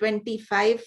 25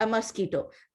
a mosquito.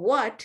what,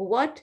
what,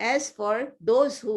as for those who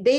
they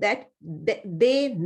that they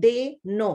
they know,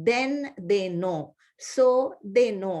then they know, so they know,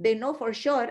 they know for sure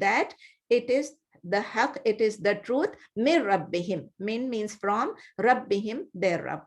that it is the haq, it is the truth, min rabbihim, min means from, rabbihim their Rabb,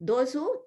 those who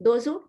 those who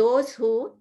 those who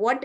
what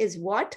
is what,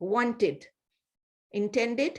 wanted, intended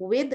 with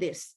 this,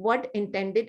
what intended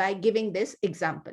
by giving this example,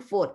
4,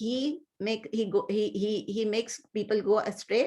he makes people go astray,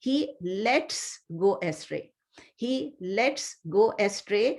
he lets go astray, he lets go astray,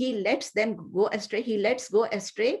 he lets them go astray, he lets go astray,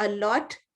a lot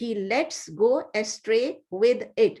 he lets go astray with it,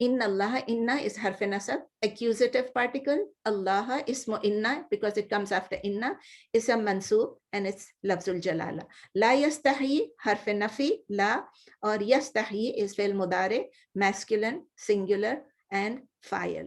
Inna Allah, inna is harf nasab, accusative particle, Allah ismu inna because it comes after inna, is a mansub and it's lafzul jalala. La yastahi harf nafi, la, or yastahi is fi'l mudare, masculine, singular and fa'il,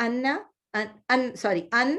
Anna, an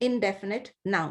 indefinite noun,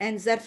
and zarf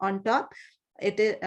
on top. It is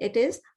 It is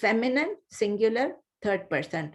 feminine singular third person.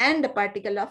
and a particle of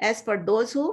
as for those who,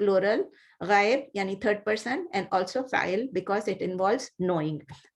plural, ghaib yani third person, and also fa'il because it involves knowing.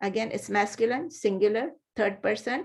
again is masculine singular third person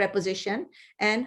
preposition, and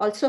also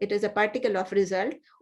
it is a particle of result.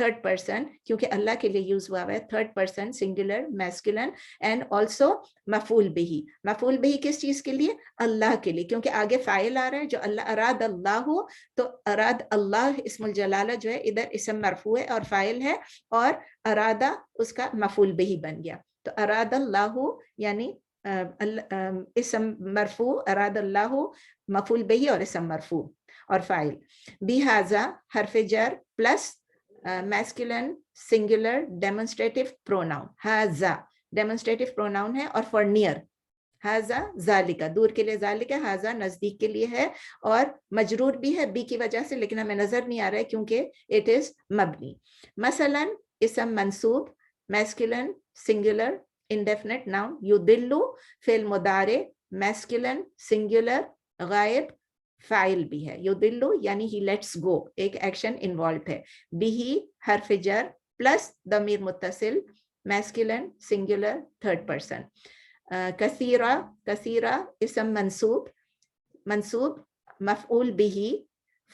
third person, کیونکہ اللہ کے لیے use ہوا ہے third person singular masculine and also مفعول بہی. مفعول بہی کس چیز کے لیے؟ اللہ کے لیے, کیونکہ آگے فاعل آ رہا ہے جو اللہ اراد اللہ ہو, تو اراد اللہ اسم الجلالہ جو ہے ادھر اسم مرفوع ہے اور فاعل ہے, اور ارادہ اس کا مفعول بہی بن گیا. تو اراد اللہ یعنی اسم مرفوع, اراد اللہ مفعول بہی اور اسم مرفوع اور فاعل. بہذا حرف جر plus masculine singular demonstrative pronoun. ہذا demonstrative pronoun ہے اور for near. ہذا ذالکا دور کے لیے ذالکا, ہذا نزدیک کے لیے ہے, اور مجرور بھی ہے بی کی وجہ سے, لیکن ہمیں نظر نہیں آ رہا ہے کیونکہ it is مبنی. مثلا اسم منصوب masculine singular indefinite noun یدلو, فعل مضارع masculine singular غائب, فاعل بھی ہے. یدلو یعنی ہی لیٹس گو, ایک ایکشن انوالوڈ ہے. بھی حرف جر پلس ضمیر متصل میسکولن سنگولر تھرڈ پرسن. کثیرہ, کثیرہ اسم منصوب, منصوب مفعول بھی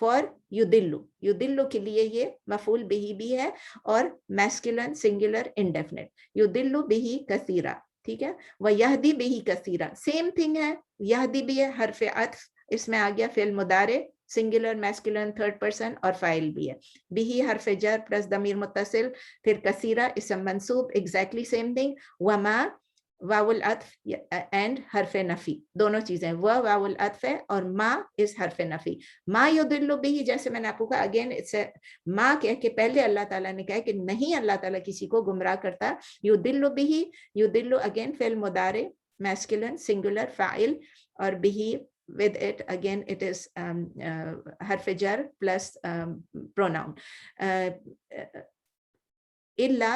فار یدلو, یدلو کے لیے یہ مفعول بھی ہے اور میسکولن سنگولر انڈیفینٹ. یدلو بھی کثیرہ, ٹھیک ہے. ویہدی بھی کثیرہ, سیم تھنگ ہے, یہدی بھی ہے حرف عطف, اس میں آ گیا فعل مضارع سنگولر میسکولن تھرڈ پرسن اور فاعل بھی ہے. بھی حرف جر پلس ضمیر متصل, پھر کثیرہ اسم منصوب ایگزیکٹلی سیم تھنگ. وما واو العطف اینڈ حرف نفی, دونوں چیزیں, وہ واو العطف ہے اور ما اس حرف نفی. ما یدل بھی, جیسے میں نے آپ کو کہا اگین ما کہہ کے پہلے اللہ تعالیٰ نے کہا کہ نہیں اللہ تعالیٰ کسی کو گمراہ کرتا. یدل بھی, یدل اگین فعل مضارع masculine singular فاعل, اور بھی with it again it is حرف جر plus pronoun. الا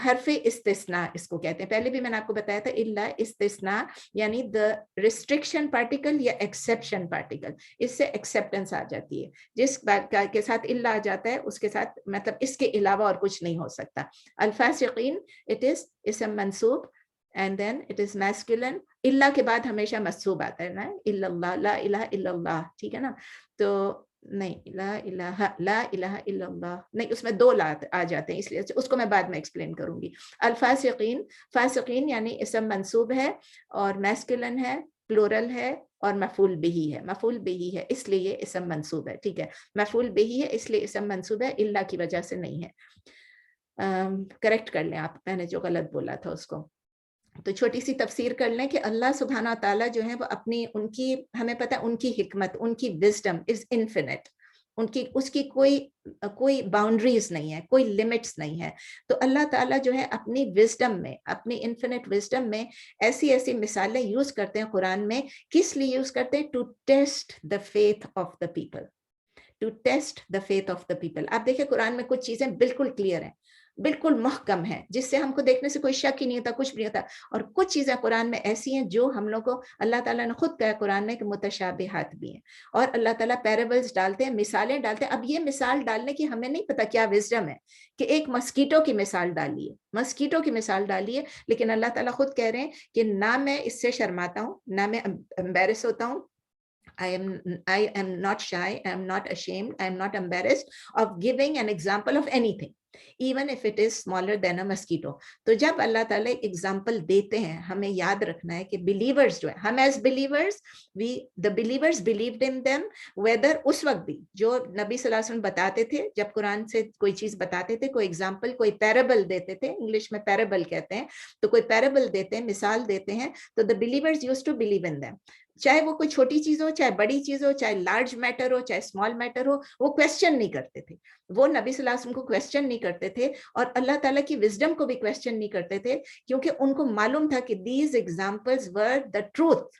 حرف استثناء اس کو کہتے ہیں, پہلے بھی میں نے آپ کو بتایا تھا. الا استثناء یعنی the restriction particle یا exception particle, اس سے acceptance آ جاتی ہے. جس بات کے ساتھ الا آ جاتا ہے اس کے ساتھ مطلب اس کے علاوہ اور کچھ نہیں ہو سکتا. الفاسقین it is اسم منصوب and then it is masculine. اللہ کے بعد ہمیشہ منصوب آتا ہے نا, الا اللہ, لا الہ الا اللہ, ٹھیک ہے نا. تو نہیں لا الہ الا اللہ نہیں, اس میں دو لا آ جاتے ہیں, اس لیے اس کو میں بعد میں ایکسپلین کروں گی. الفاسقین, فاسقین یعنی اسم منصوب ہے اور میسکولن ہے, پلورل ہے اور مفعول بہی ہے. مفعول بہی ہے اس لیے یہ اسم منصوب ہے, ٹھیک ہے. مفعول بہی ہے اس لیے اسم منصوب ہے, اللہ کی وجہ سے نہیں ہے. کریکٹ کر لیں آپ, میں نے جو غلط بولا تھا اس کو. تو چھوٹی سی تفسیر کر لیں کہ اللہ سبحانہ تعالیٰ جو ہے وہ اپنی, ان کی ہمیں پتہ ہے ان کی حکمت, ان کی وزڈم از انفینٹ, ان کی اس کی کوئی باؤنڈریز نہیں ہے, کوئی لمٹس نہیں ہے. تو اللہ تعالیٰ جو ہے اپنی وزڈم میں, اپنی انفینٹ وزڈم میں ایسی ایسی مثالیں یوز کرتے ہیں قرآن میں. کس لیے یوز کرتے ہیں؟ To test the faith of the people, to test the faith of the people. آپ دیکھیں قرآن میں کچھ چیزیں بالکل کلیئر ہیں, بالکل محکم ہے, جس سے ہم کو دیکھنے سے کوئی شک ہی نہیں ہوتا, کچھ بھی نہیں ہوتا. اور کچھ چیزیں قرآن میں ایسی ہیں جو ہم لوگ کو اللہ تعالیٰ نے خود کہا قرآن میں کہ متشابہات بھی ہیں, اور اللہ تعالیٰ پیرابلز ڈالتے ہیں, مثالیں ڈالتے ہیں. اب یہ مثال ڈالنے کی ہمیں نہیں پتا کیا وزڈم ہے کہ ایک مسکیٹو کی مثال ڈالیے, مسکیٹو کی مثال ڈالیے, لیکن اللہ تعالیٰ خود کہہ رہے ہیں کہ نہ میں اس سے شرماتا ہوں, نہ میں امبیرس ہوتا ہوں. I am not shy, I am not ashamed, I am not embarrassed of giving an example of anything, even if it is smaller than a mosquito. تو جب اللہ تعالیٰ ایگزامپل دیتے ہیں, ہمیں یاد رکھنا ہے کہ believers جو ہیں, ہم as believers, the believers believed in them, whether اس وقت بھی جو نبی صلی اللہ علیہ وسلم بتاتے تھے, جب قرآن سے کوئی چیز بتاتے تھے, کوئی ایگزامپل, کوئی پیرابل دیتے تھے, انگلش میں پیرابل کہتے ہیں, تو کوئی پیرابل دیتے ہیں, مثال دیتے ہیں, تو the believers used to believe in them. چاہے وہ کوئی چھوٹی چیز ہو, چاہے بڑی چیز ہو, چاہے لارج میٹر ہو, چاہے اسمال میٹر ہو, وہ کویسچن نہیں کرتے تھے. وہ نبی صلی اللہ علیہ وسلم کو کویسچن نہیں کرتے تھے, اور اللہ تعالیٰ کی وزڈم کو بھی کویسچن نہیں کرتے تھے, کیونکہ ان کو معلوم تھا کہ these examples were the truth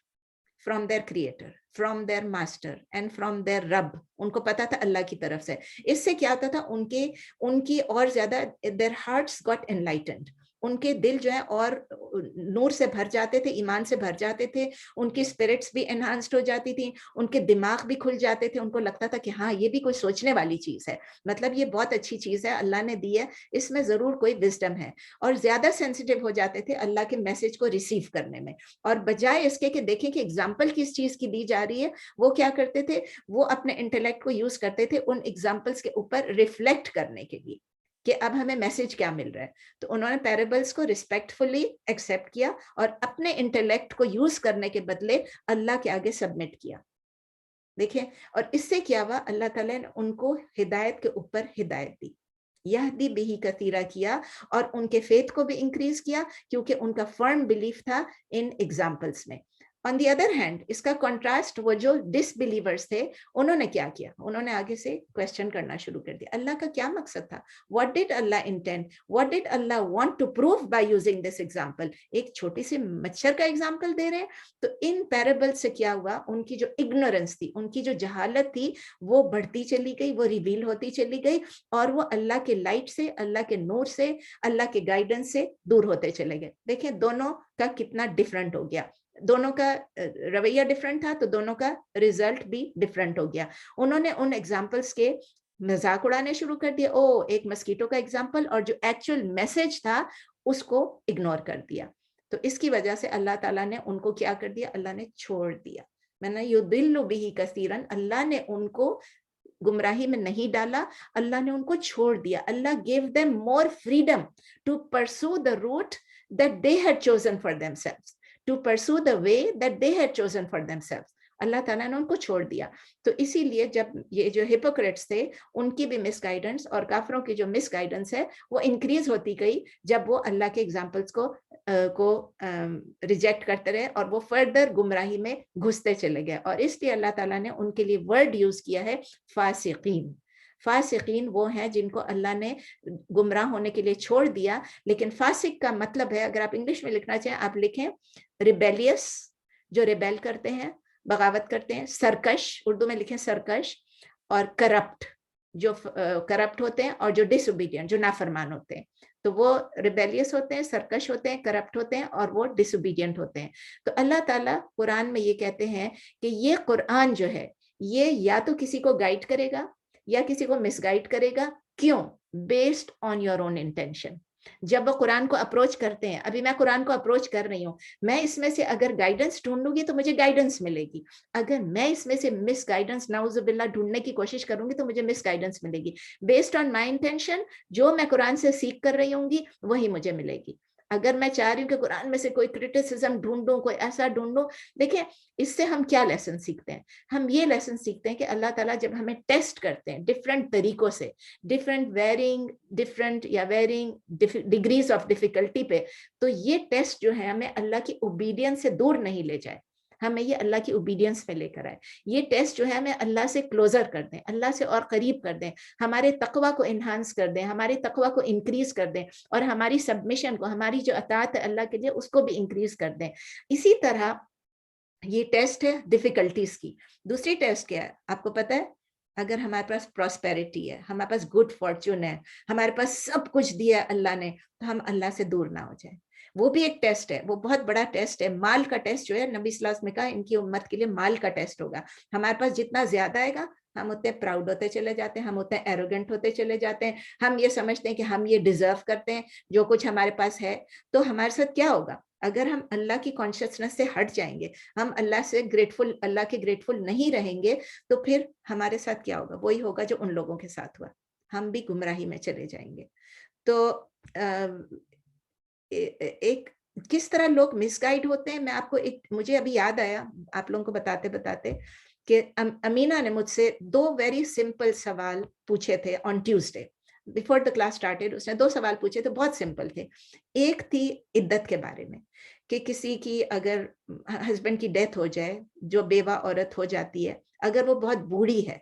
from their creator, from their master and from their رب. ان کو پتا تھا اللہ کی طرف سے. اس سے کیا ہوتا تھا, ان کی اور زیادہ their hearts got enlightened, ان کے دل جو ہے اور نور سے بھر جاتے تھے, ایمان سے بھر جاتے تھے, ان کی اسپرٹس بھی انہانسڈ ہو جاتی تھی, ان کے دماغ بھی کھل جاتے تھے, ان کو لگتا تھا کہ ہاں یہ بھی کوئی سوچنے والی چیز ہے, مطلب یہ بہت اچھی چیز ہے اللہ نے دی ہے, اس میں ضرور کوئی وزڈم ہے. اور زیادہ سینسیٹیو ہو جاتے تھے اللہ کے میسج کو ریسیو کرنے میں, اور بجائے اس کے کہ دیکھیں کہ اگزامپل کس چیز کی دی جا رہی ہے, وہ کیا کرتے تھے, وہ اپنے انٹلیکٹ کو یوز کرتے تھے ان ایگزامپلس کے اوپر ریفلیکٹ کرنے کے لیے کہ اب ہمیں میسج کیا مل رہا ہے. تو انہوں نے پیرابلس کو ریسپیکٹفلی ایکسیپٹ کیا اور اپنے انٹلیکٹ کو یوز کرنے کے بدلے اللہ کے آگے سبمٹ کیا. دیکھیں, اور اس سے کیا ہوا, اللہ تعالیٰ نے ان کو ہدایت کے اوپر ہدایت دی, یہدی بہی کثیرہ کیا, اور ان کے فیتھ کو بھی انکریز کیا کیونکہ ان کا فرم بلیف تھا ان ایگزامپلس میں. آن دی ادر ہینڈ, اس کا کنٹراسٹ وہ جو ڈس بلیورس تھے, انہوں نے کیا کیا, انہوں نے آگے سے کوشچن کرنا شروع کر دیا, اللہ کا کیا مقصد تھا, what did Allah intend, what did Allah want to prove by using this example. ایک چھوٹی سی مچھر کا ایگزامپل دے رہے ہیں. تو ان پیرابل سے کیا ہوا, ان کی جو اگنورنس تھی, ان کی جو جہالت تھی, وہ بڑھتی چلی گئی, وہ ریویل ہوتی چلی گئی, اور وہ اللہ کے لائٹ سے, اللہ کے نور سے, اللہ کے گائیڈنس سے دور ہوتے چلے گئے. دیکھیں دونوں کا کتنا ڈفرنٹ ہو گیا, دونوں کا رویہ ڈفرنٹ تھا تو دونوں کا ریزلٹ بھی ڈفرنٹ ہو گیا. انہوں نے ان ایگزامپلس کے مذاق اڑانے شروع کر دیا, او ایک مسکیٹو کا ایگزامپل, اور جو ایکچوئل میسج تھا اس کو اگنور کر دیا. تو اس کی وجہ سے اللہ تعالیٰ نے ان کو کیا کر دیا, اللہ نے چھوڑ دیا. میں نے یضل بہ کثیرا, اللہ نے ان کو گمراہی میں نہیں ڈالا, اللہ نے ان کو چھوڑ دیا. اللہ gave them more freedom to pursue the route that they had chosen for themselves, to pursue the way that they had chosen for themselves. اللہ تعالیٰ نے ان کو چھوڑ دیا. تو اسی لیے جب یہ جو ہپوکریٹس تھے, ان کی بھی مس گائیڈنس اور کافروں کی جو مس گائیڈنس ہے وہ انکریز ہوتی گئی جب وہ اللہ کے ایگزامپلس کو ریجیکٹ کرتے رہے اور وہ فردر گمراہی میں گھستے چلے گئے. اور اس لیے اللہ تعالیٰ نے ان کے لیے ورڈ یوز کیا ہے فاسقین. فاسقین وہ ہیں جن کو اللہ نے گمراہ ہونے کے لیے چھوڑ دیا. لیکن فاسق کا مطلب ہے, اگر آپ انگلش میں لکھنا چاہیں آپ لکھیں ریبیلیس, جو ریبیل کرتے ہیں, بغاوت کرتے ہیں, سرکش, اردو میں لکھیں سرکش, اور کرپٹ, جو کرپٹ ہوتے ہیں, اور جو ڈس اوبیڈینٹ, جو نافرمان ہوتے ہیں. تو وہ ریبیلیس ہوتے ہیں, سرکش ہوتے ہیں, کرپٹ ہوتے ہیں, اور وہ ڈس اوبیڈینٹ ہوتے ہیں. تو اللہ تعالیٰ قرآن میں یہ کہتے ہیں کہ یہ قرآن جو ہے یہ یا تو کسی کو گائیڈ کرے گا یا کسی کو مس گائیڈ کرے گا. کیوں؟ Based on your own intention. جب وہ قرآن کو اپروچ کرتے ہیں, ابھی میں قرآن کو اپروچ کر رہی ہوں, میں اس میں سے اگر گائیڈنس ڈھونڈوں گی تو مجھے گائیڈنس ملے گی. اگر میں اس میں سے مس گائیڈنس نعوذ باللہ ڈھونڈنے کی کوشش کروں گی تو مجھے مس گائیڈنس ملے گی. بیسڈ آن مائی انٹینشن, جو میں قرآن سے سیکھ کر رہی ہوں گی وہی مجھے ملے گی. اگر میں چاہ رہی ہوں کہ قرآن میں سے کوئی کرٹیسزم ڈھونڈوں, کوئی ایسا ڈھونڈوں, دیکھیں اس سے ہم کیا لیسن سیکھتے ہیں. ہم یہ لیسن سیکھتے ہیں کہ اللہ تعالیٰ جب ہمیں ٹیسٹ کرتے ہیں ڈفرینٹ طریقوں سے, ڈفرینٹ یا ویرینگ ڈگریز آف ڈیفیکلٹی پہ, تو یہ ٹیسٹ جو ہے ہمیں اللہ کی اوبیڈینس سے دور نہیں لے جائے, ہمیں یہ اللہ کی اوبیڈینس میں لے کر آئے. یہ ٹیسٹ جو ہے ہمیں اللہ سے کلوزر کر دیں, اللہ سے اور قریب کر دیں, ہمارے تقوی کو انہانس کر دیں, ہمارے تقوی کو انکریز کر دیں, اور ہماری سبمیشن کو, ہماری جو اطاعت ہے اللہ کے لیے, اس کو بھی انکریز کر دیں. اسی طرح یہ ٹیسٹ ہے ڈیفیکلٹیز کی. دوسری ٹیسٹ کیا ہے آپ کو پتہ ہے؟ اگر ہمارے پاس پراسپیرٹی ہے, ہمارے پاس گڈ فارچون ہے, ہمارے پاس سب کچھ دیا اللہ نے, تو ہم اللہ سے دور نہ ہو جائیں. وہ بھی ایک ٹیسٹ ہے, وہ بہت بڑا ٹیسٹ ہے. مال کا ٹیسٹ جو ہے, نبی صلی اللہ علیہ وسلم نے کہا ان کی امت کے لیے مال کا ٹیسٹ ہوگا. ہمارے پاس جتنا زیادہ آئے گا ہم اتنے پراؤڈ ہوتے چلے جاتے ہیں, ہم اتنے ایروگنٹ ہوتے چلے جاتے ہیں, ہم یہ سمجھتے ہیں کہ ہم یہ ڈیزرو کرتے ہیں جو کچھ ہمارے پاس ہے. تو ہمارے ساتھ کیا ہوگا اگر ہم اللہ کی کانشیسنس سے ہٹ جائیں گے, ہم اللہ سے گریٹفل, اللہ کے گریٹفل نہیں رہیں گے, تو پھر ہمارے ساتھ کیا ہوگا؟ وہی ہوگا جو ان لوگوں کے ساتھ ہوا, ہم بھی گمراہی میں چلے جائیں گے. تو ایک کس طرح لوگ مس گائیڈ ہوتے ہیں, میں آپ کو ایک, مجھے ابھی یاد آیا آپ لوگوں کو بتاتے بتاتے کہ امینہ نے مجھ سے 2 ویری سمپل سوال پوچھے تھے on Tuesday before the class started. اس نے 2 سوال پوچھے تھے, بہت سمپل تھے. ایک تھی عدت کے بارے میں, کہ کسی کی اگر ہسبینڈ کی ڈیتھ ہو جائے, جو بیوہ عورت ہو جاتی ہے, اگر وہ بہت بوڑھی ہے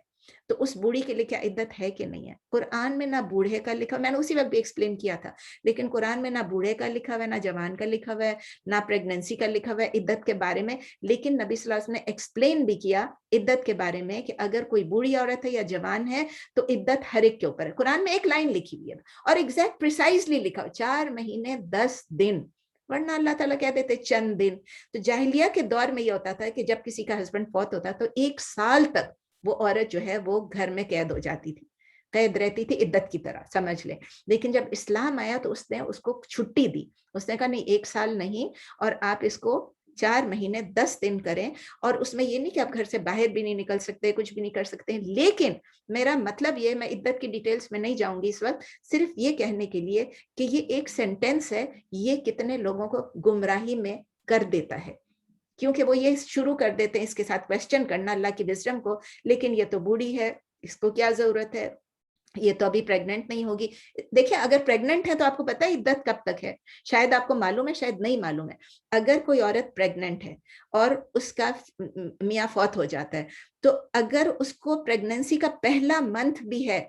تو اس بوڑھی کے لیے کیا عدت ہے کہ نہیں ہے. قرآن میں نہ بوڑھے کا لکھا, میں نے اسی وقت بھی ایکسپلین کیا تھا, لیکن قرآن میں نہ بوڑھے کا لکھا ہوا ہے, نہ جوان کا لکھا ہوا ہے, نہ پریگننسی کا لکھا ہوا ہے عدت کے بارے میں. لیکن نبی صلی اللہ علیہ وسلم نے ایکسپلین بھی کیا عدت کے بارے میں کہ اگر کوئی بوڑھی عورت ہے یا جوان ہے تو عدت ہر ایک کے اوپر ہے. قرآن میں ایک لائن لکھی ہوئی ہے اور ایگزیکٹ پریسائزلی لکھا, 4 مہینے 10 دن, ورنہ اللہ تعالیٰ کہہ دیتے چند دن. تو جاہلیہ کے دور میں یہ ہوتا تھا کہ جب کسی کا ہسبینڈ فوت ہوتا تو 1 سال تک وہ عورت جو ہے وہ گھر میں قید ہو جاتی تھی, قید رہتی تھی عدت کی طرح سمجھ لیں. لیکن جب اسلام آیا تو اس نے اس کو چھٹی دی, اس نے کہا نہیں 1 سال نہیں, اور آپ اس کو 4 مہینے 10 دن کریں, اور اس میں یہ نہیں کہ آپ گھر سے باہر بھی نہیں نکل سکتے, کچھ بھی نہیں کر سکتے. لیکن میرا مطلب یہ, میں عدت کی ڈیٹیلز میں نہیں جاؤں گی اس وقت, صرف یہ کہنے کے لیے کہ یہ ایک سینٹینس ہے, یہ کتنے لوگوں کو گمراہی میں کر دیتا ہے, کیونکہ وہ یہ شروع کر دیتے ہیں اس کے ساتھ کویسچن کرنا اللہ کی وزڈم کو, لیکن یہ تو بوڑھی ہے, اس کو کیا ضرورت ہے, یہ تو ابھی پریگننٹ نہیں ہوگی. دیکھیں اگر پریگننٹ ہے تو آپ کو پتہ ہے عدت کب تک ہے, شاید آپ کو معلوم ہے, شاید نہیں معلوم ہے. اگر کوئی عورت پریگننٹ ہے اور اس کا میاں فوت ہو جاتا ہے, تو اگر اس کو پریگننسی کا پہلا منتھ بھی ہے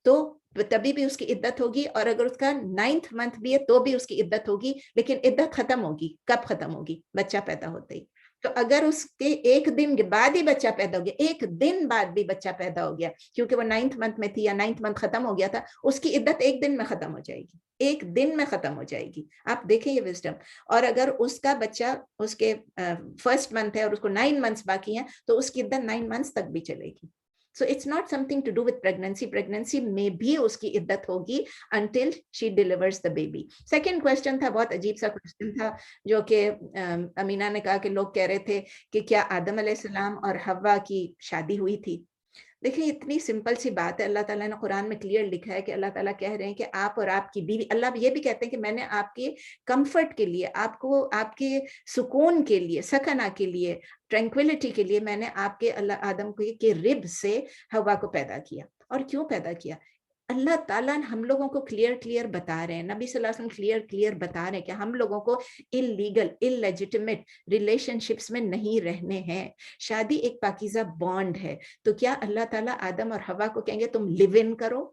تو تبھی بھی اس کی عدت ہوگی, اور اگر اس کا 9th منتھ بھی ہے تو بھی اس کی عدت ہوگی, لیکن عدت ختم ہوگی. کب ختم ہوگی؟ بچہ پیدا ہوتے ہی. تو اگر اس کے 1 دن کے بعد ہی بچہ پیدا ہو گیا, 1 دن بعد بھی بچہ پیدا ہو گیا, کیونکہ وہ 9th منتھ میں تھی یا 9th منتھ ختم ہو گیا تھا, اس کی عدت 1 دن میں ختم ہو جائے گی, 1 دن میں ختم ہو جائے گی. آپ دیکھیں یہ وزڈم. اور اگر اس کا بچہ اس کے 1st منتھ ہے اور اس کو 9 منتھس باقی ہیں, تو اس کی عدت 9 منتھس تک بھی چلے گی. So it's not something to do with pregnancy. Pregnancy میں بھی اس کی عدت ہوگی until she delivers the baby. Second question تھا, بہت عجیب سا question تھا, جو کہ امینہ نے کہا کہ لوگ کہہ رہے تھے کہ کیا آدم علیہ السلام اور حوا کی شادی ہوئی تھی. دیکھیں اتنی سمپل سی بات ہے, اللہ تعالیٰ نے قرآن میں کلیئر لکھا ہے کہ اللہ تعالیٰ کہہ رہے ہیں کہ آپ اور آپ کی بیوی, اللہ یہ بھی کہتے ہیں کہ میں نے آپ کے کمفرٹ کے لیے, آپ کو آپ کے سکون کے لیے, سکنہ کے لیے, ٹرینکویلٹی کے لیے میں نے آپ کے آدم کو کے رب سے حوا کو پیدا کیا. اور کیوں پیدا کیا؟ اللہ تعالیٰ ہم لوگوں کو کلیئر بتا رہے ہیں, نبی صلی اللہ علیہ وسلم کلیئر بتا رہے ہیں کہ ہم لوگوں کو اللیگل اللیجیٹمیٹ ریلیشن شپس میں نہیں رہنے ہیں. شادی ایک پاکیزہ بانڈ ہے. تو کیا اللہ تعالیٰ آدم اور حوا کو کہیں گے تم لیو ان کرو,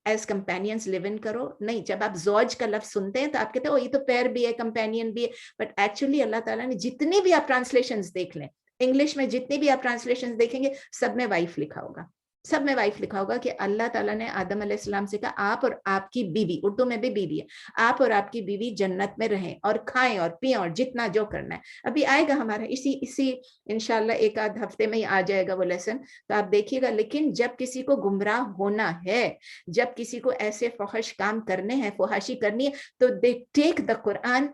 ایز کمپینینز لیو ان کرو؟ نہیں. جب آپ زوج کا لفظ سنتے ہیں تو آپ کہتے ہیں یہ تو پیر بھی ہے, کمپینین بھی ہے, بٹ ایکچولی اللہ تعالیٰ نے جتنی بھی آپ ٹرانسلیشنز دیکھ لیں, انگلش میں جتنی بھی آپ ٹرانسلیشنز دیکھیں گے, سب میں وائف لکھا ہوگا, سب میں وائف لکھا ہوگا کہ اللہ تعالیٰ نے آدم علیہ السلام سے کہا آپ اور آپ کی بیوی, اردو میں بھی بیوی ہے, آپ اور آپ کی بیوی جنت میں رہیں اور کھائیں اور پئیں اور جتنا جو کرنا ہے. ابھی آئے گا ہمارا اسی انشاءاللہ 1 آدھ ہفتے میں ہی آ جائے گا وہ لیسن, تو آپ دیکھیے گا. لیکن جب کسی کو گمراہ ہونا ہے, جب کسی کو ایسے فحش کام کرنے ہیں, فحاشی کرنی ہے, تو they take the Quran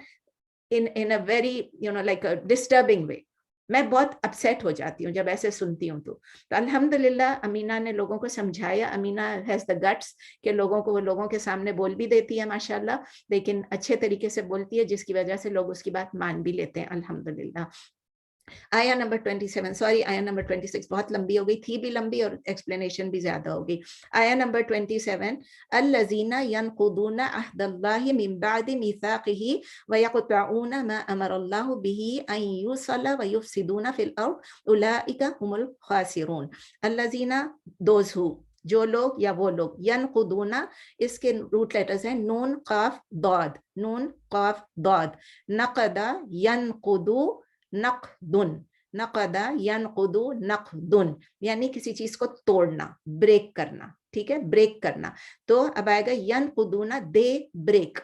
in a very like a disturbing way. میں بہت اپسیٹ ہو جاتی ہوں جب ایسے سنتی ہوں. تو الحمدللہ امینہ نے لوگوں کو سمجھایا. امینہ ہیز دا گٹس کہ لوگوں کو وہ لوگوں کے سامنے بول بھی دیتی ہے ماشاءاللہ, لیکن اچھے طریقے سے بولتی ہے, جس کی وجہ سے لوگ اس کی بات مان بھی لیتے ہیں الحمدللہ. آیا نمبر 27, سوری آیا نمبر 26 بہت لمبی ہو گئی, تھی بھی لمبی اور ایکسپلینیشن بھی زیادہ ہو گئی. آیا نمبر 27, الذین ینقضون عہد اللہ من بعد میثاقہ ویقطعون ما امر اللہ بہ ان یوصل ویفسدون فی الارض اولئک هم الخاسرون. الذین, دوز ہو, جو لوگ یا وہ لوگ, ینقضون, اس کے روٹ لیٹرز ہیں نون قاف ضاد, نون قاف ضاد, نقد ینقضو نقدن, نقدا ینقدو نقدن, یعنی کسی چیز کو توڑنا, بریک کرنا. ٹھیک ہے, بریک کرنا. تو اب آئے گا ینقدون, دے بریک,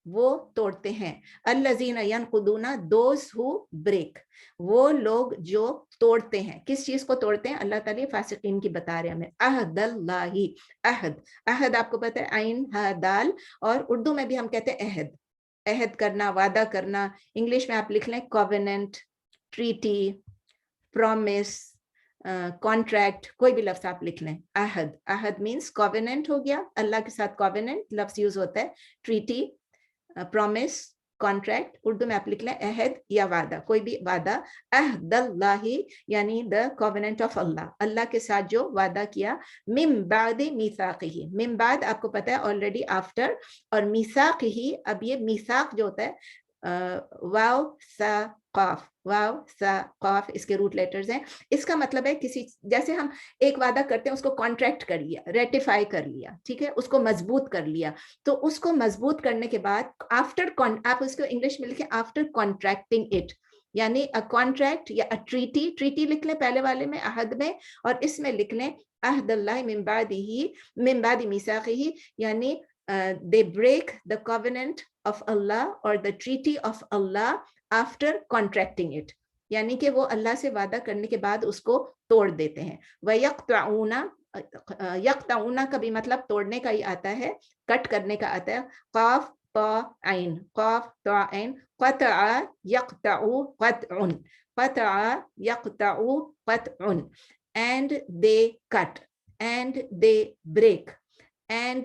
وہ توڑتے ہیں. الذین ینقدون, دوز ہو بریک, وہ لوگ جو توڑتے ہیں. کس چیز کو توڑتے ہیں؟ اللہ تعالیٰ فاسقین کی بتا رہے ہیں ہمیں. عہد اللہ, عہد, عہد آپ کو پتہ ہے عین ہا دال, اور اردو میں بھی ہم کہتے ہیں عہد, عہد کرنا, وعدہ کرنا. انگلش میں آپ لکھ لیں کووننٹ, ٹریٹی, پرومس, کانٹریکٹ, کوئی بھی لفظ آپ لکھ لیں. عہد, عہد مینس کووننٹ ہو گیا, اللہ کے ساتھ کووننٹ لفظ یوز ہوتا ہے. ٹریٹی, پرومس, کانٹریکٹ, اردو میں آپ لکھ لیں عہد یا وعدہ, کوئی بھی وعدہ. عہد اللہ یعنی the covenant of اللہ, اللہ کے ساتھ جو وعدہ کیا. من بعد میثاقہ, من بعد آپ کو پتہ ہے آلریڈی آفٹر, اور میثاقہ, اب یہ میثاق جو ہوتا ہے واو سا قاف, واو سا قاف اس کے روٹ لیٹرز ہیں. اس کا مطلب ہے کسی, جیسے ہم ایک وعدہ کرتے ہیں, اس کو کانٹریکٹ کر لیا, ریٹیفائی کر لیا, ٹھیک ہے, اس کو مضبوط کر لیا. تو اس کو مضبوط کرنے کے بعد آفٹر, آپ اس کو انگلش میں لکھیں آفٹر کانٹریکٹنگ اٹ, یعنی کانٹریکٹ یا ٹریٹی, ٹریٹی لکھ لیں پہلے والے میں عہد میں, اور اس میں لکھ لیں عہد اللہ من بعد میثاقہ, یعنی they break the covenant of Allah or the treaty of Allah after contracting it, یعنی کہ وہ اللہ سے وعدہ کرنے کے بعد اس کو توڑ دیتے ہیں. وَيَقْطَعُونَ, یقطعون کا بھی مطلب توڑنے کا ہی آتا ہے, کٹ کرنے کا آتا ہے. قاف طا عين قاف طا عين قطع يقطع قطع قطع يقطع قطع and they cut and they break and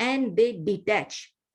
and they detach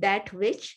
that which,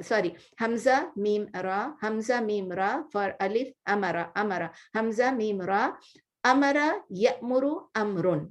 sorry, Hamza Mim Ra for Alif Amara Hamza Mim Ra Amara Ya'muru Amrun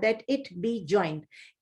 that it be joined,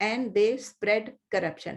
and they spread corruption,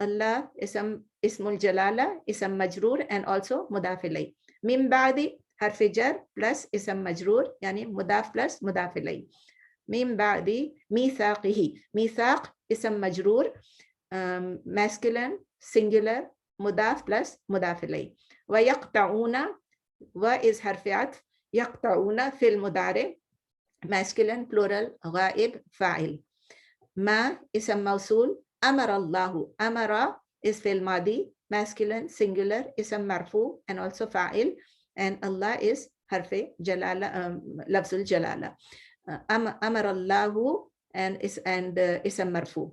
Allah ismul jalala, ism majroor and also mudaf ilayh. Min ba'di harf jar plus ism majroor yani mudaf plus mudaf ilayh. Min ba'di mithaqihi, mithaq ism majroor, masculine singular mudaf plus mudaf ilayh. Wa yaqta'una, wa is harf atf, yaqta'una fil mudari masculine plural ghaib fa'il. Ma ism mawsul, amara Allahu, amara is fil madi masculine singular ism marfu and also fa'il, and Allah is harfe jalala, lafzul jalala, amara Allahu and ism marfu,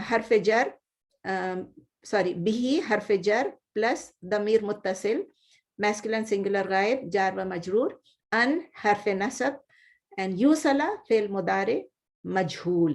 harfe jar, sorry, bihi harfe jar plus damir muttasil masculine singular ghaib, jar wa majroor, an harf nasab, and yusala fi'l mudari majhul.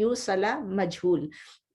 yusala majhul.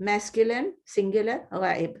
masculine singular ghaib,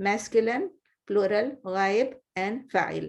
masculine plural ghaib and fa'il.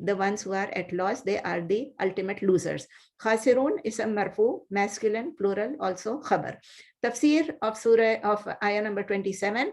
the ones who are at loss, they are the ultimate losers. khasirun ism marfu, masculine plural, also khabar. Tafsir of surah of ayah number 27,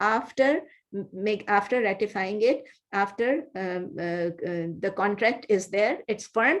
after ratifying it, after the contract is there, it's firm,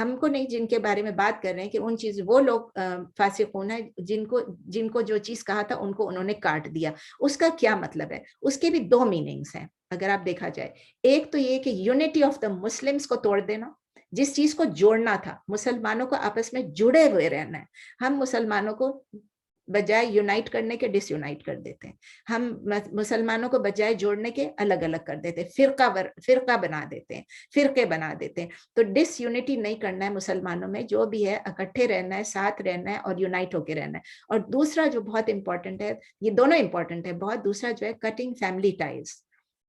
ہم کو نہیں جن کے بارے میں بات کر رہے ہیں کہ ان چیز وہ لوگ فاسقون ہیں جن کو جو چیز کہا تھا ان کو انہوں نے کاٹ دیا. اس کا کیا مطلب ہے؟ اس کے بھی 2 میننگز ہیں اگر آپ دیکھا جائے. ایک تو یہ کہ یونٹی آف دا مسلمس کو توڑ دینا, جس چیز کو جوڑنا تھا, مسلمانوں کو آپس میں جڑے ہوئے رہنا ہے. ہم مسلمانوں کو بجائے یونائٹ کرنے کے ڈس یونائٹ کر دیتے ہیں. ہم مسلمانوں کو بجائے جوڑنے کے الگ الگ کر دیتے ہیں, فرقہ بنا دیتے ہیں, فرقے بنا دیتے ہیں. تو ڈس یونٹی نہیں کرنا ہے مسلمانوں میں, جو بھی ہے اکٹھے رہنا ہے, ساتھ رہنا ہے اور یونائٹ ہو کے رہنا ہے. اور دوسرا جو بہت امپورٹنٹ ہے, یہ دونوں امپورٹنٹ ہے بہت, دوسرا جو ہے کٹنگ فیملی ٹائز,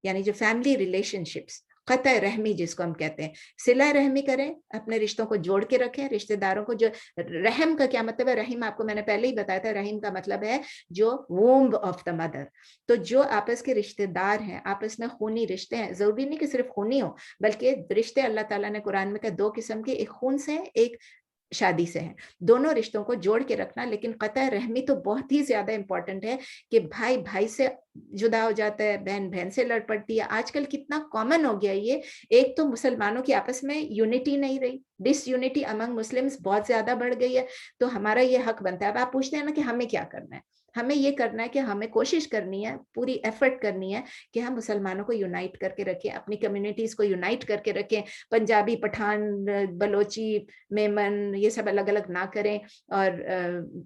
یعنی جو فیملی ریلیشن شپس, قطع رحمی جس کو ہم کہتے ہیں. صلہ رحمی کریں, اپنے رشتوں کو جوڑ کے رکھیں, رشتہ داروں کو. جو رحم کا کیا مطلب ہے؟ رحم آپ کو میں نے پہلے ہی بتایا تھا, رحم کا مطلب ہے جو وومب آف دا مدر. تو جو آپس کے رشتہ دار ہیں, آپس میں خونی رشتے ہیں, ضروری نہیں کہ صرف خونی ہو, بلکہ رشتے اللہ تعالیٰ نے قرآن میں کہا 2 قسم کے, ایک خون سے ہیں, ایک شادی سے ہیں. دونوں رشتوں کو جوڑ کے رکھنا. لیکن قطع رحمی تو بہت ہی زیادہ امپورٹنٹ ہے کہ بھائی بھائی سے جدا ہو جاتا ہے, بہن بہن سے لڑ پڑتی ہے. آج کل کتنا کامن ہو گیا یہ. ایک تو مسلمانوں کی آپس میں یونٹی نہیں رہی, ڈس یونٹی امنگ مسلمس بہت زیادہ بڑھ گئی ہے. تو ہمارا یہ حق بنتا ہے. اب آپ پوچھتے ہیں نا کہ ہمیں کیا کرنا ہے. ہمیں یہ کرنا ہے کہ ہمیں کوشش کرنی ہے, پوری ایفرٹ کرنی ہے کہ ہم مسلمانوں کو یونائٹ کر کے رکھیں, اپنی کمیونٹیز کو یونائٹ کر کے رکھیں. پنجابی, پٹھان, بلوچی, میمن, یہ سب الگ الگ نہ کریں, اور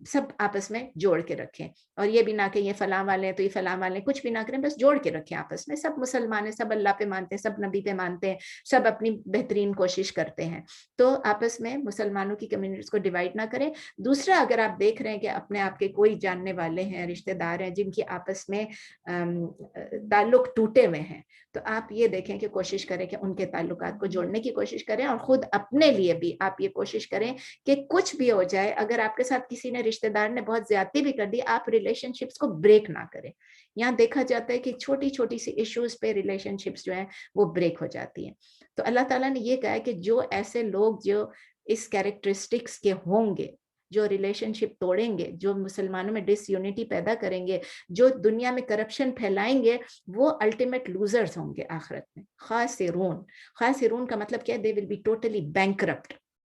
سب آپس میں جوڑ کے رکھیں. اور یہ بھی نہ کہ یہ فلاں والے ہیں تو یہ فلاں والے, کچھ بھی نہ کریں, بس جوڑ کے رکھیں آپس میں. سب مسلمان ہیں, سب اللہ پہ مانتے ہیں, سب نبی پہ مانتے ہیں, سب اپنی بہترین کوشش کرتے ہیں. تو آپس میں مسلمانوں کی کمیونٹیز کو ڈیوائڈ نہ کریں. دوسرا, اگر آپ دیکھ رہے ہیں کہ اپنے آپ کے کوئی جاننے والے ہیں, رشتہ دار ہیں جن کی آپس میں تعلق ٹوٹے ہوئے ہیں, تو آپ یہ دیکھیں کہ کوشش کریں کہ ان کے تعلقات کو جوڑنے کی کوشش کریں. اور خود اپنے لیے بھی آپ یہ کوشش کریں کہ کچھ بھی ہو جائے, اگر آپ کے ساتھ کسی نے, رشتہ دار نے بہت زیادتی بھی کر دی, آپ ریلیشن شپس کو بریک نہ کریں. یہاں دیکھا جاتا ہے کہ چھوٹی چھوٹی سی ایشوز پہ ریلیشن شپس جو ہیں وہ بریک ہو جاتی ہیں. تو اللہ تعالیٰ نے یہ کہا ہے کہ جو ایسے لوگ جو اس کیریکٹرسٹکس کے ہوں گے, جو ریلیشن شپ توڑیں گے, جو مسلمانوں میں ڈس یونٹی پیدا کریں گے, جو دنیا میں کرپشن پھیلائیں گے, وہ الٹیمیٹ لوزرز ہوں گے آخرت میں. خاسرون, خاسرون کا مطلب کیا ہے؟ دے ول بی ٹوٹلی بینکرپٹ,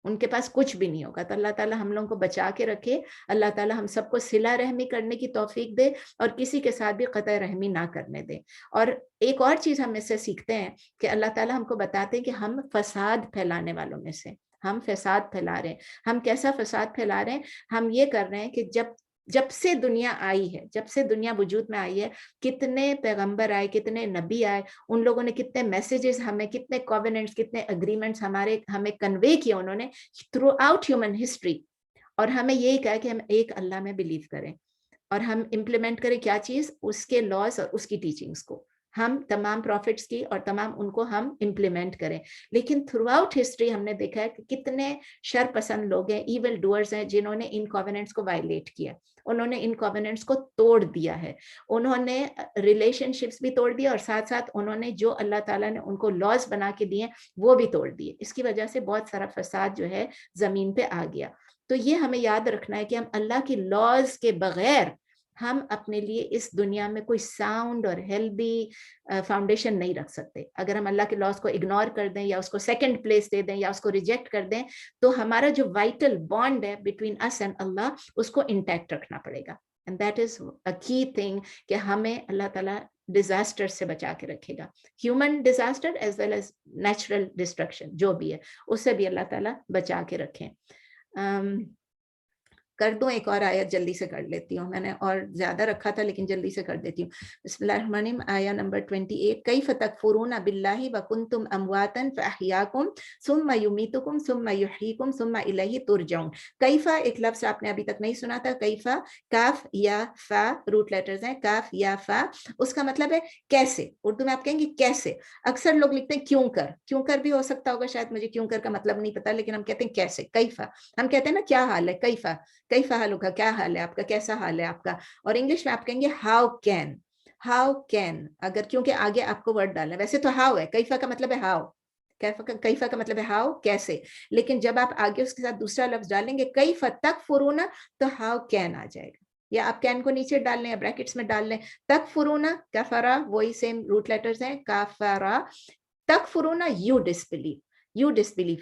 ان کے پاس کچھ بھی نہیں ہوگا. تو اللہ تعالیٰ ہم لوگوں کو بچا کے رکھے. اللہ تعالیٰ ہم سب کو صلہ رحمی کرنے کی توفیق دے, اور کسی کے ساتھ بھی قطع رحمی نہ کرنے دے. اور ایک اور چیز ہم اس سے سیکھتے ہیں کہ اللہ تعالیٰ ہم کو بتاتے ہیں کہ ہم فساد پھیلانے والوں میں سے, ہم فساد پھیلا رہے ہیں. ہم کیسا فساد پھیلا رہے ہیں؟ ہم یہ کر رہے ہیں کہ جب سے دنیا آئی ہے, جب سے دنیا وجود میں آئی ہے, کتنے پیغمبر آئے, کتنے نبی آئے, ان لوگوں نے کتنے میسیجز ہمیں, کتنے کووننٹس, کتنے اگریمنٹس ہمیں کنوے کیے انہوں نے تھرو آؤٹ ہیومن ہسٹری. اور ہمیں یہی کہا کہ ہم ایک اللہ میں بلیو کریں, اور ہم امپلیمنٹ کریں کیا چیز؟ اس کے لاز اور اس کی ٹیچنگز کو. ہم تمام پروفٹس کی اور تمام ان کو ہم امپلیمنٹ کریں. لیکن تھرو آؤٹ ہسٹری ہم نے دیکھا ہے کہ کتنے شر پسند لوگ ہیں, ایول ڈوئرز ہیں, جنہوں نے ان کووننٹس کو وائلیٹ کیا, انہوں نے ان کووننٹس کو توڑ دیا ہے, انہوں نے ریلیشن شپس بھی توڑ دیا, اور ساتھ ساتھ انہوں نے جو اللہ تعالیٰ نے ان کو لاز بنا کے دیے وہ بھی توڑ دیے. اس کی وجہ سے بہت سارا فساد جو ہے زمین پہ آ گیا. تو یہ ہمیں یاد رکھنا ہے کہ ہم اللہ کی لاز کے بغیر ہم اپنے لیے اس دنیا میں کوئی ساؤنڈ اور ہیلدی فاؤنڈیشن نہیں رکھ سکتے. اگر ہم اللہ کے لاز کو اگنور کر دیں, یا اس کو سیکنڈ پلیس دے دیں, یا اس کو ریجیکٹ کر دیں, تو ہمارا جو وائٹل بانڈ ہے بٹوین اس اینڈ اللہ, اس کو انٹیکٹ رکھنا پڑے گا. اینڈ دیٹ از اے کی تھنگ کہ ہمیں اللہ تعالیٰ ڈیزاسٹر سے بچا کے رکھے گا. Human disaster as well as natural destruction جو بھی ہے, اس سے بھی اللہ تعالیٰ بچا کے رکھیں. کر دوں ایک اور آیت, جلدی سے کر لیتی ہوں, میں نے اور زیادہ رکھا تھا لیکن جلدی سے کر دیتی ہوں. بسم اللہ الرحمن الرحیم, آیہ نمبر 28. کیف تکفرون باللہ وکنتم امواتا فاحیاکم ثم یمیتکم ثم یحییکم ثم الیہ ترجعون. کیفا ایک لفظ آپ نے ابھی تک نہیں سنا تھا. کیفا, کاف یا فا روٹ لیٹرز ہیں, کاف یا فا, اس کا مطلب ہے کیسے. اردو میں آپ کہیں گے کیسے. اکثر لوگ لکھتے ہیں کیوں کر, کیوں کر بھی ہو سکتا ہوگا شاید, مجھے کیوں کر کا مطلب نہیں پتا, لیکن ہم کہتے ہیں کیسے. کیفا ہم کہتے ہیں نا کیا حال ہے, کیفا, کیفا حالک, کیا حال ہے آپ کا, کیسا حال ہے آپ کا. اور انگلش میں آپ کہیں گے ہاؤ کین, ہاؤ کین, اگر کیونکہ آگے آپ کو ورڈ ڈالنا ہے. ویسے تو ہاؤ ہے, کیفا کا مطلب ہے ہاؤ, کیفا کا مطلب ہے ہاؤ, کیسے. لیکن جب آپ آگے اس کے ساتھ دوسرا لفظ ڈالیں گے کیف تکفرون, تو ہاؤ کین آ جائے گا, یا آپ کین کو نیچے ڈال لیں یا بریکٹس میں ڈال لیں. تکفرون, کفرا, وہی سیم روٹ لیٹرز ہیں, کافرا. تکفرون, you disbelieve, you disbelieve,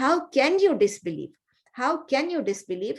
how can you disbelieve, how can you disbelieve,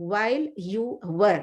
while you were,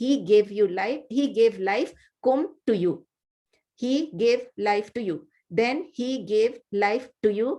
he gave you life, he gave life kum to you, he gave life to you, then he gave life to you,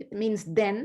it means then,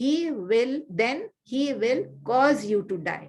he will, then he will cause you to die,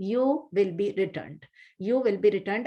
you will be returned, you will be returned,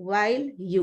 while you,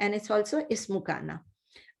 and it's also ismu kana.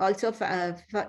also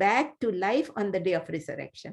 back to life on the day of resurrection.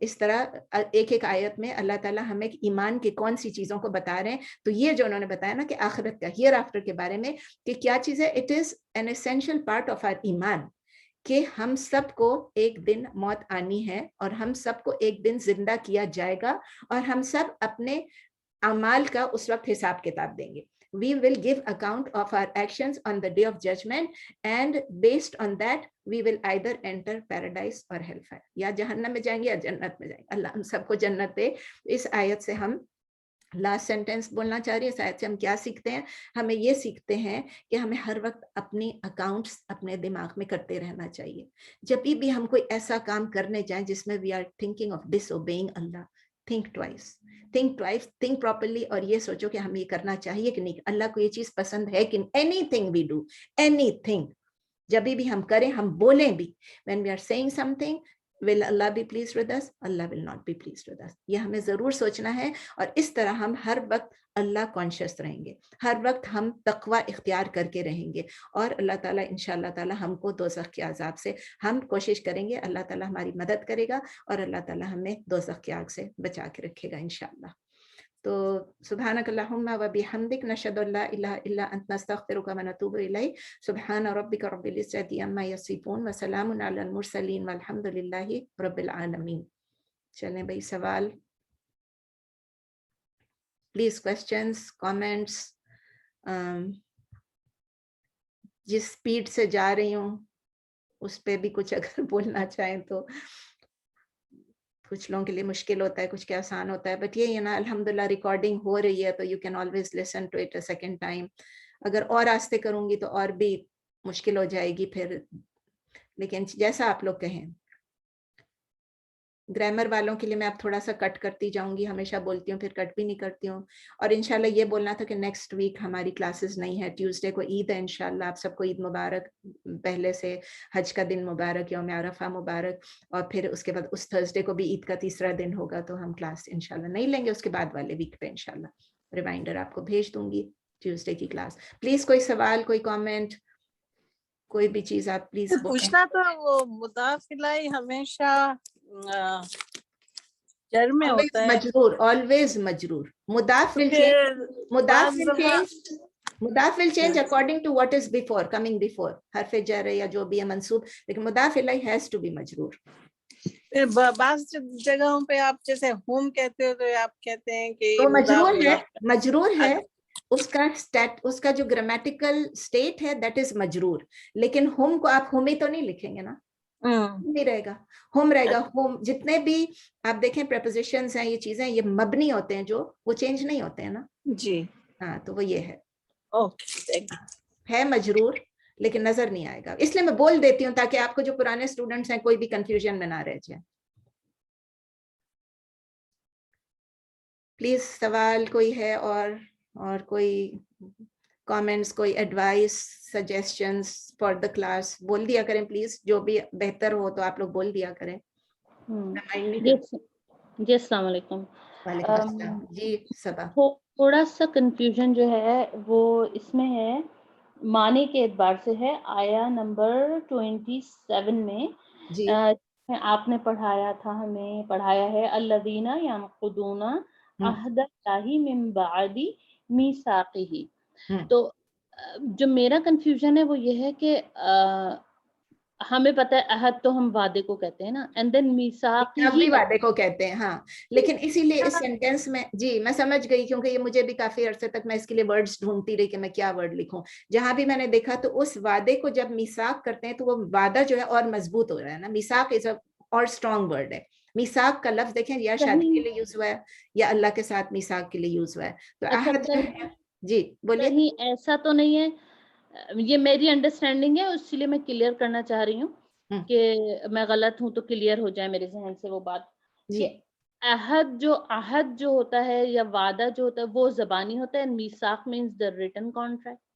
اس طرح ایک ایک آیت میں اللہ تعالیٰ ہمیں ایمان کی کون سی چیزوں کو بتا رہے ہیں. تو یہ جو انہوں نے بتایا نا کہ آخرت کا ہیئر آفٹر کے بارے میں کہ کیا چیز ہے, it is an essential part of our ایمان کہ ہم سب کو ایک دن موت آنی ہے اور ہم سب کو ایک دن زندہ کیا جائے گا اور ہم سب اپنے اعمال کا اس وقت حساب کتاب دیں گے. We will give account of our actions on the day of judgment, and based on that we will either enter paradise or hellfire. یا جہنم میں جائیں گے یا جنت میں جائیں گے. اللہ ہم سب کو جنت دے. اس آیت سے ہم لاسٹ سینٹینس بولنا چاہ رہی ہے. اس آیت سے ہم کیا سیکھتے ہیں؟ ہمیں یہ سیکھتے ہیں کہ ہمیں ہر وقت اپنی اکاؤنٹس اپنے دماغ میں کرتے رہنا چاہیے. جب بھی ہم کوئی ایسا کام کرنے جائیں جس میں we are thinking of disobeying Allah, think twice, think properly, اور یہ سوچو کہ ہم یہ کرنا چاہیے کہ نہیں, اللہ کو یہ چیز پسند ہے کہ anything we do, anything, جب بھی ہم کریں, ہم بولیں بھی, when we are saying something, will Allah be pleased with us? Allah will not be pleased with us. یہ ہمیں ضرور سوچنا ہے, اور اس طرح ہم ہر وقت اللہ کانشیس رہیں گے, ہر وقت ہم تقوی اختیار کر کے رہیں گے, اور اللہ تعالیٰ انشاءاللہ تعالیٰ ہم کو دوزخ کے عذاب سے ہم کوشش کریں گے, اللہ تعالیٰ ہماری مدد کرے گا, اور اللہ تعالیٰ ہمیں دوزخ کی آگ سے بچا کے رکھے گا انشاءاللہ. تو سبحانک اللہم و بحمدک نشہد ان لا الہ الا انت نستغفرک و نتوب الیک. سبحان ربک رب العزۃ عما یصفون وسلام علی المرسلین والحمد للہ رب العالمین. چلیں بھائی, سوال پلیز, کوسچنس, کامنٹس. جس سپیڈ سے جا رہی ہوں اس پہ بھی کچھ اگر بولنا چاہیں تو, کچھ لوگوں کے لیے مشکل ہوتا ہے, کچھ کے آسان ہوتا ہے, بٹ یہ نا الحمدللہ ریکارڈنگ ہو رہی ہے تو you can always listen to it a second time. اگر اور آستے کروں گی تو اور بھی مشکل ہو جائے گی پھر, لیکن جیسا آپ لوگ کہیں. گرامر والوں کے لیے میں اب تھوڑا سا کٹ کرتی جاؤں گی, ہمیشہ بولتی ہوں پھر کٹ بھی نہیں کرتی ہوں. اور انشاءاللہ یہ بولنا تھا کہ نیکسٹ ویک ہماری کلاسز نہیں ہے, ٹیوزڈے کو عید ہے انشاءاللہ. آپ سب کو عید مبارک, پہلے سے حج کا دن مبارک, یوم عرفہ مبارک, اور پھر اس کے بعد اس تھرسڈے کو بھی عید کا تیسرا دن ہوگا, تو ہم کلاس انشاءاللہ نہیں لیں گے. اس کے بعد والے ویک پہ انشاءاللہ ریمائنڈر آپ کو بھیج دوں گی ٹیوزڈے کی کلاس. پلیز کوئی سوال, کوئی کامنٹ, کوئی بھی چیز آپ پلیز پوچھنا تو وہ مضاف الیہ ہمیشہ جر میں ہوتا ہے, مجرور, always مجرور. مضاف will change, مضاف will change according to what is before, coming before, حرف جر یا جو بھی ہے منصوب, لیکن مضاف الیہ has to be مجرور. بعض جگہوں پہ آپ جیسے ہوم کہتے ہو تو آپ کہتے ہیں کہ تو مجرور ہے اس کا جو گرامیٹیکل اسٹیٹ ہے دیٹ از مجرور, لیکن ہوم کو آپ ہومی تو نہیں لکھیں گے نا, نہیں رہے گا, ہوم رہے گا. ہوم جتنے بھی آپ دیکھیں پریپوزیشنز ہیں, یہ چیزیں یہ مبنی ہوتے ہیں, جو وہ چینج نہیں ہوتے ہیں نا. جی ہاں, تو وہ یہ ہے, اوکے, ہے مجرور لیکن نظر نہیں آئے گا. اس لیے میں بول دیتی ہوں تاکہ آپ کو جو پرانے اسٹوڈنٹس ہیں کوئی بھی کنفیوژن میں نہ رہ جائے. پلیز سوال کوئی ہے, اور کوئی کامنٹس, کوئی advice, suggestions for the class بول دیا کریں پلیز. جو بھی بہتر ہو تو آپ لوگ بول دیا کریں. جی السلام علیکم. وعلیکم السلام. جی صبا, تھوڑا سا کنفیوژن جو ہے وہ اس میں ہے, معنی کے اعتبار سے ہے. آیا نمبر 27 میں جی آپ نے پڑھایا تھا, ہمیں پڑھایا ہے الذین ینقضون عہد اللہ من بعد میثاقہ. تو جو میرا کنفیوژن ہے وہ یہ ہے کہ ہمیں پتہ ہے عہد تو ہم وعدے کو کہتے ہیں نا, اینڈ دین میثاق بھی وعدے کو کہتے ہیں. ہاں, لیکن اسی لیے اس سینٹینس میں, جی میں سمجھ گئی, کیونکہ یہ مجھے بھی کافی عرصے تک میں اس کے لیے ورڈز ڈھونڈتی رہی کہ میں کیا ورڈ لکھوں. جہاں بھی میں نے دیکھا تو اس وعدے کو جب میثاق کرتے ہیں تو وہ وعدہ جو ہے اور مضبوط ہو رہا ہے نا. میثاق از اے اور اسٹرانگ ورڈ ہے. میثاق کا لفظ دیکھیں, یا شادی کے لیے یوز ہوا ہے یا اللہ کے ساتھ میثاق کے لیے یوز ہوا ہے. تو عہد, جی بولیے. نہیں ایسا تو نہیں ہے, یہ میری انڈرسٹینڈنگ ہے, اسی لیے میں کلیئر کرنا چاہ رہی ہوں کہ میں غلط ہوں تو کلیئر ہو جائے میرے ذہن سے وہ بات. کہ عہد جو ہوتا ہے یا وعدہ جو ہوتا ہے وہ زبانی ہوتا ہے, میثاق means the written contract.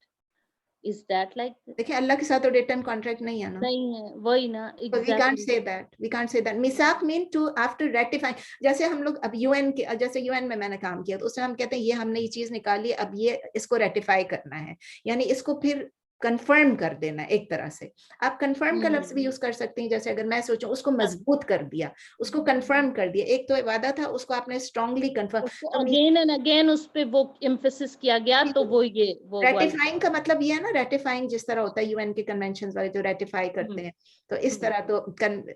Is that like that? دیکھیں اللہ کے ساتھ تو ریٹن کانٹریکٹ نہیں ہے نا. نہیں ہے, وہی نا. We can't say that. We can't say that. میثاق mean to after ratifying. جیسے ہم لوگ اب UN کے, جیسے UN میں نے کام کیا تو اس میں ہم کہتے ہیں یہ ہم نے یہ چیز نکالی, اب یہ اس کو ریٹیفائی کرنا ہے, یعنی اس کو پھر کنفرم کر دینا ایک طرح سے. آپ کنفرم کا لفظ بھی یوز کر سکتے ہیں, جیسے اگر میں سوچوں اس کو مضبوط کر دیا, اس کو کنفرم کر دیا. ایک تو وعدہ تھا, اس کو آپ نے strongly confirm, again and again اس پہ وہ ایمفیسس کیا گیا, تو وہ یہ وہ ریٹیفائنگ کا مطلب یہ ہے نا, ریٹیفائنگ جس طرح ہوتا ہے یو این کے کنونشنز والے جو ریٹیفائی کرتے ہیں, تو اس طرح تو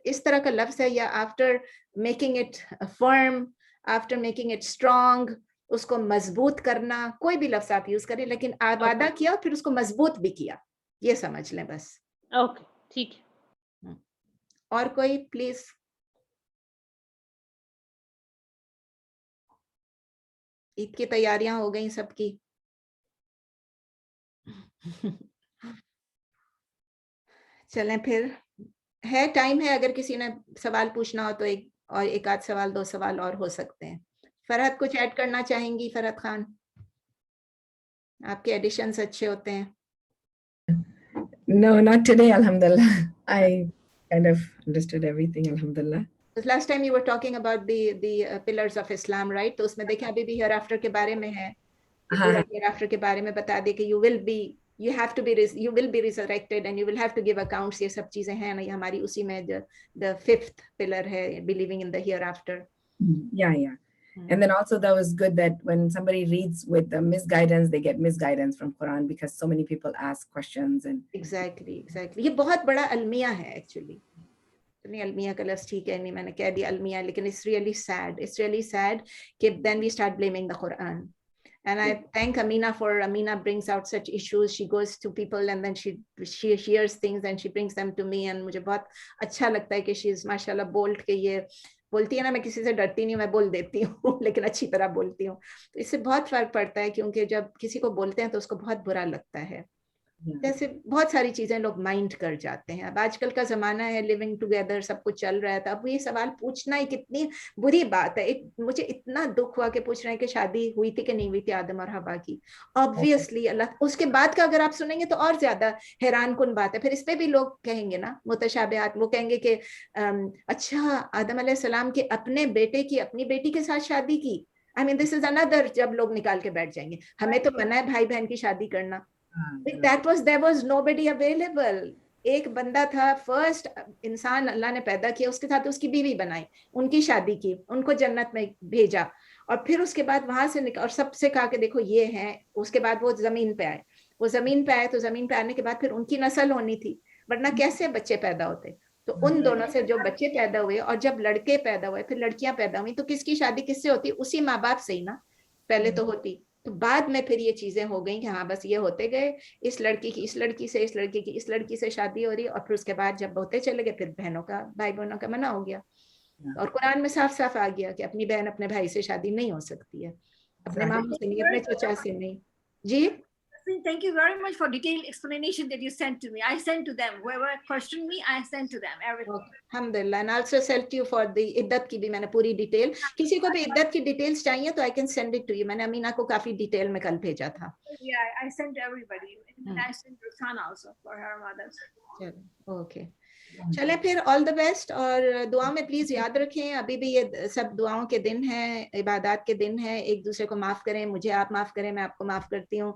اس طرح کا لفظ ہے. یا after making it firm, after making it strong, اس کو مضبوط کرنا, کوئی بھی لفظ آپ یوز کریں, لیکن وعدہ کیا پھر اس کو مضبوط بھی کیا, یہ سمجھ لیں بس. اوکے ٹھیک ہے. اور کوئی پلیز. عید کی تیاریاں ہو گئی سب کی؟ چلیں پھر, ہے ٹائم ہے, اگر کسی نے سوال پوچھنا ہو تو ایک آدھ سوال, 2 سوال اور ہو سکتے ہیں. فرحت کچھ ایڈ کرنا چاہیں گی؟ فرحت خان, آپ کے ایڈیشنز اچھے ہوتے ہیں. No, not today, alhamdulillah. I kind of understood everything, alhamdulillah. Last time you were talking about the pillars of Islam, right? تو اس میں دیکھیں ابھی بھی ہیئر آفٹر کے بارے میں ہے, ہیئر آفٹر کے بارے میں بتا دے کہ you will be resurrected and you will have to give accounts. یہ سب چیزیں ہیں نا, یہ ہماری اسی میں the 5th pillar ہے, believing in the hereafter. Yeah. And then also that was good that when somebody reads with the misguidance, they get misguidance from Quran, because so many people ask questions. And exactly. یہ بہت بڑا المیہ ہے actually. نہیں المیہ کا لفظ ٹھیک ہے نہیں, میں نے کہہ دیا المیہ, لیکن it's really sad کہ then we start blaming the Quran. And I thank Amina brings out such issues. She goes to people and then she hears things and she brings them to me, and مجھے بہت اچھا لگتا ہے کہ she is ماشاءاللہ bold, کہ یہ بولتی ہے نا, میں کسی سے ڈرتی نہیں ہوں, میں بول دیتی ہوں لیکن اچھی طرح بولتی ہوں. تو اس سے بہت فرق پڑتا ہے, کیونکہ جب کسی کو بولتے ہیں تو اس کو بہت برا لگتا ہے. جیسے بہت ساری چیزیں لوگ مائنڈ کر جاتے ہیں. اب آج کل کا زمانہ ہے, لیونگ ٹوگیدر, سب کچھ چل رہا ہے, تو اب یہ سوال پوچھنا ہی کتنی بری بات ہے. مجھے اتنا دکھ ہوا کہ پوچھ رہے ہیں کہ شادی ہوئی تھی کہ نہیں ہوئی تھی آدم اور حوا کی. آبویسلی اللہ, اس کے بعد کا اگر آپ سنیں گے تو اور زیادہ حیران کن بات ہے. پھر اس پہ بھی لوگ کہیں گے نا متشابہات, وہ کہیں گے کہ اچھا آدم علیہ السلام کے اپنے بیٹے کی اپنی بیٹی کے ساتھ شادی کی. I mean this is another, جب لوگ نکال کے بیٹھ جائیں گے ہمیں تو منع ہے بھائی بہن کی شادی کرنا. There was nobody available. ایک بندہ تھا, فرسٹ انسان اللہ نے پیدا کیا, اس کے ساتھ اس کی بیوی بنائی, ان کی شادی کی, ان کو جنت میں بھیجا, اور پھر اس کے بعد وہاں سے اور سب سے کہا کہ دیکھو یہ ہیں. اس کے بعد وہ زمین پہ آئے, تو زمین پہ آنے کے بعد پھر ان کی نسل ہونی تھی, ورنہ کیسے بچے پیدا ہوتے. تو ان دونوں سے جو بچے پیدا ہوئے, اور جب لڑکے پیدا ہوئے پھر لڑکیاں پیدا ہوئی, تو کس کی شادی کس سے ہوتی؟ اسی ماں باپ سے ہی نا, پہلے تو ہوتی. تو بعد میں پھر یہ چیزیں ہو گئیں کہ ہاں بس یہ ہوتے گئے, اس لڑکی کی اس لڑکی سے, اس لڑکی کی اس لڑکی سے شادی ہو رہی, اور پھر اس کے بعد جب ہوتے چلے گئے پھر بہنوں کا, بھائی بہنوں کا منع ہو گیا. اور قرآن میں صاف صاف آ گیا کہ اپنی بہن اپنے بھائی سے شادی نہیں ہو سکتی ہے, اپنے ماموں سے نہیں, اپنے چچا سے نہیں. جی Thank you very much for detailed explanation that you sent to me. I sent to them. Whoever questioned me, I sent to them everything. Alhamdulillah. And also sent you for the iddat کی بھی میں نے پوری detail, کسی کو بھی عدت کی ڈیٹیلز چاہیے تو I can send it to you. میں نے امینہ کو کافی ڈیٹیل میں کل بھیجا تھا. Yeah, I sent to everybody. And I sent Rukhsana also for her mothers. Okay چلیں پھر, آل دا بیسٹ, اور دعاؤں میں پلیز یاد رکھیں ابھی بھی یہ سب دعاؤں کے دن ہیں, عبادات کے دن ہیں, ایک دوسرے کو معاف کریں, مجھے آپ معاف کریں, میں آپ کو معاف کرتی ہوں,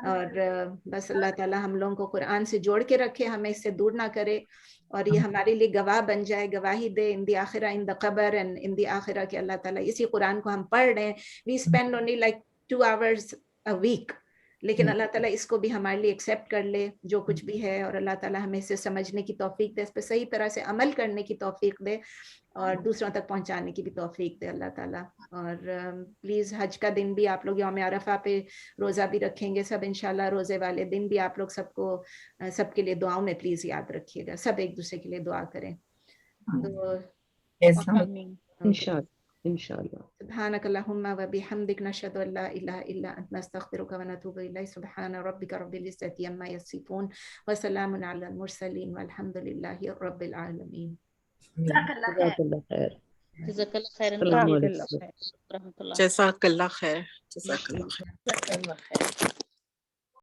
اور بس اللہ تعالیٰ ہم لوگوں کو قرآن سے جوڑ کے رکھے, ہمیں اس سے دور نہ کرے, اور یہ ہمارے لیے گواہ بن جائے, گواہی دے ان دی آخرہ, ان دا قبر اینڈ ان دی آخرہ, کہ اللہ تعالیٰ اسی قرآن کو ہم پڑھ رہے ہیں, we spend only like 2 hours a week, لیکن اللہ تعالیٰ اس کو بھی ہمارے لیے ایکسیپٹ کر لے جو کچھ بھی ہے, اور اللہ تعالیٰ ہمیں اسے سمجھنے کی توفیق دے, اس پہ صحیح طرح سے عمل کرنے کی توفیق دے, اور دوسروں تک پہنچانے کی بھی توفیق دے اللہ تعالیٰ. اور پلیز حج کا دن بھی آپ لوگ یوم عرفہ پہ روزہ بھی رکھیں گے سب انشاءاللہ, روزے والے دن بھی آپ لوگ سب کو, سب کے لیے دعاؤں میں پلیز یاد رکھیے گا, سب ایک دوسرے کے لیے دعا کریں. تو انشاءاللہ. سبحانك اللهم وبحمدك نشهد ان لا اله الا انت نستغفرك ونتوب اليك. سبحان ربك رب العزة عما يصفون وسلام على المرسلين والحمد لله رب العالمين. جزاک اللہ خیر. جزاک اللہ خیر. السلام علیکم. رحمۃ اللہ. جزاک اللہ خیر. جزاک اللہ خیر.